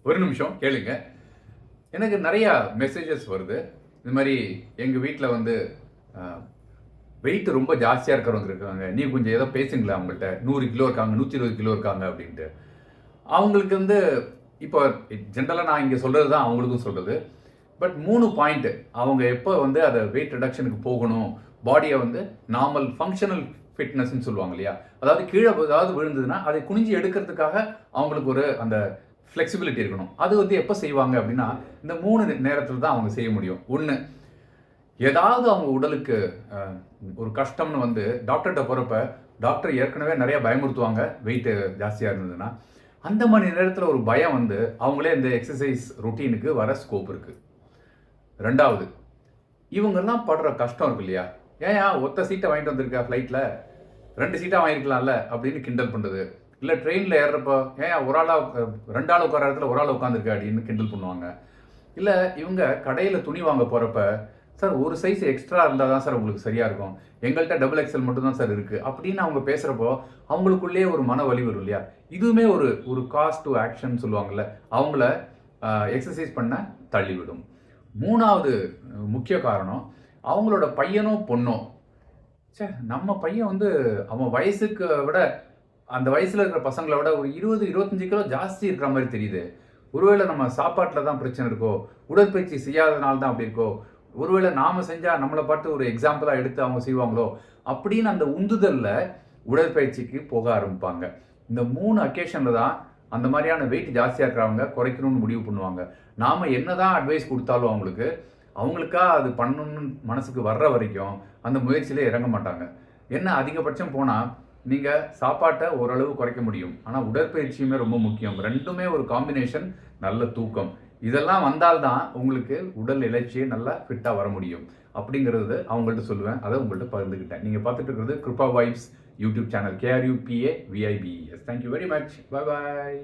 ஒரு நிமிஷம் கேளுங்க. எனக்கு நிறையா மெசேஜஸ் வருது. இது மாதிரி எங்கள் வீட்டில் வந்து வெயிட் ரொம்ப ஜாஸ்தியாக இருக்கிறவங்க இருக்காங்க. நீ கொஞ்சம் ஏதோ பேசுங்களேன் அவங்கள்ட்ட. 100 கிலோ இருக்காங்க, 120 கிலோ இருக்காங்க அப்படின்ட்டு. அவங்களுக்கு வந்து இப்போ ஜென்ரலாக நான் இங்கே சொல்கிறது தான் அவங்களுக்கும் சொல்கிறது. பட் 3 பாயிண்ட்டு அவங்க எப்போ வந்து அதை வெயிட் ரிடக்ஷனுக்கு போகணும், பாடியை வந்து நார்மல் ஃபங்க்ஷனல் ஃபிட்னஸ்ன்னு சொல்லுவாங்க இல்லையா, அதாவது கீழே ஏதாவது விழுந்ததுன்னா அதை குனிஞ்சு எடுக்கிறதுக்காக அவங்களுக்கு ஒரு அந்த ஃப்ளெக்சிபிலிட்டி இருக்கணும். அது வந்து எப்போ செய்வாங்க அப்படின்னா, இந்த 3 நேரத்தில் தான் அவங்க செய்ய முடியும். ஒன்று, ஏதாவது அவங்க உடலுக்கு ஒரு கஷ்டம்னு வந்து டாக்டர்கிட்ட போகிறப்ப டாக்டர் ஏற்கனவே நிறைய பயமுறுத்துவாங்க வெயிட்டு ஜாஸ்தியாக இருந்ததுன்னா. அந்த மாதிரி நேரத்தில் ஒரு பயம் வந்து அவங்களே இந்த எக்ஸசைஸ் ரொட்டீனுக்கு வர ஸ்கோப் இருக்குது. ரெண்டாவது, இவங்கெல்லாம் படுற கஷ்டம் இருக்கு இல்லையா, ஏன் ஒத்த சீட்டை வாங்கிட்டு வந்திருக்கா ஃப்ளைட்டில், 2 சீட்டாக வாங்கியிருக்கலாம்ல அப்படின்னு கிண்டல் பண்ணுறது. இல்லை ட்ரெயினில் ஏறுறப்போ ஏன் ஒரு ஆளாக 2 ஆள் உட்கார இடத்துல ஒரு ஆள் உட்காந்துருக்கா அப்படின்னு கிண்டல் பண்ணுவாங்க. இல்லை இவங்க கடையில் துணி வாங்க போகிறப்ப, சார் ஒரு சைஸ் எக்ஸ்ட்ரா இருந்தால் தான் சார் உங்களுக்கு சரியாக இருக்கும், எங்கள்கிட்ட டபுள் எக்ஸல் மட்டும்தான் சார் இருக்குது அப்படின்னு அவங்க பேசுகிறப்போ அவங்களுக்குள்ளேயே ஒரு மன வலி வரும் இல்லையா. இதுவுமே ஒரு காஸ்ட் டு ஆக்ஷன் சொல்லுவாங்கள்ல, அவங்கள எக்ஸசைஸ் பண்ண தள்ளிவிடும். 3வது முக்கிய காரணம், அவங்களோட பையனோ பொண்ணோ, நம்ம பையன் வந்து அவன் வயசுக்கு விட அந்த வயசில் இருக்கிற பசங்களை விட ஒரு 20-25 கிலோ ஜாஸ்தி இருக்கிற மாதிரி தெரியுது. ஒருவேளை நம்ம சாப்பாட்டில் தான் பிரச்சனை இருக்கோ, உடற்பயிற்சி செய்யாதனால தான் அப்படி இருக்கோ, ஒருவேளை நாம் செஞ்சால் நம்மளை பார்த்து ஒரு எக்ஸாம்பிளாக எடுத்து அவங்க செய்வாங்களோ அப்படின்னு அந்த உந்துதலில் உடற்பயிற்சிக்கு போக ஆரம்பிப்பாங்க. இந்த 3 அக்கேஷனில் தான் அந்த மாதிரியான வெயிட் ஜாஸ்தியாக இருக்கிறவங்க குறைக்கணும்னு முடிவு பண்ணுவாங்க. நாம் என்ன தான் அட்வைஸ் கொடுத்தாலும் அவங்களுக்கா அது பண்ணணும்னு மனசுக்கு வர்ற வரைக்கும் அந்த முயற்சியிலே இறங்க மாட்டாங்க. என்ன அதிகபட்சம் போனால் நீங்கள் சாப்பாட்டை ஓரளவு குறைக்க முடியும், ஆனால் உடற்பயிற்சியுமே ரொம்ப முக்கியம். ரெண்டுமே ஒரு காம்பினேஷன். நல்ல தூக்கம், இதெல்லாம் வந்தால்தான் உங்களுக்கு உடல் இளைச்சியே நல்லா ஃபிட்டாக வர முடியும் அப்படிங்கிறது அவங்கள்ட்ட சொல்லுவேன். அதை உங்கள்கிட்ட பகிர்ந்துக்கிட்டேன். நீங்கள் பார்த்துட்டு இருக்கிறது Krupa vibes YouTube channel, KRUPAVIBES. Thank you very much. Bye பாய்.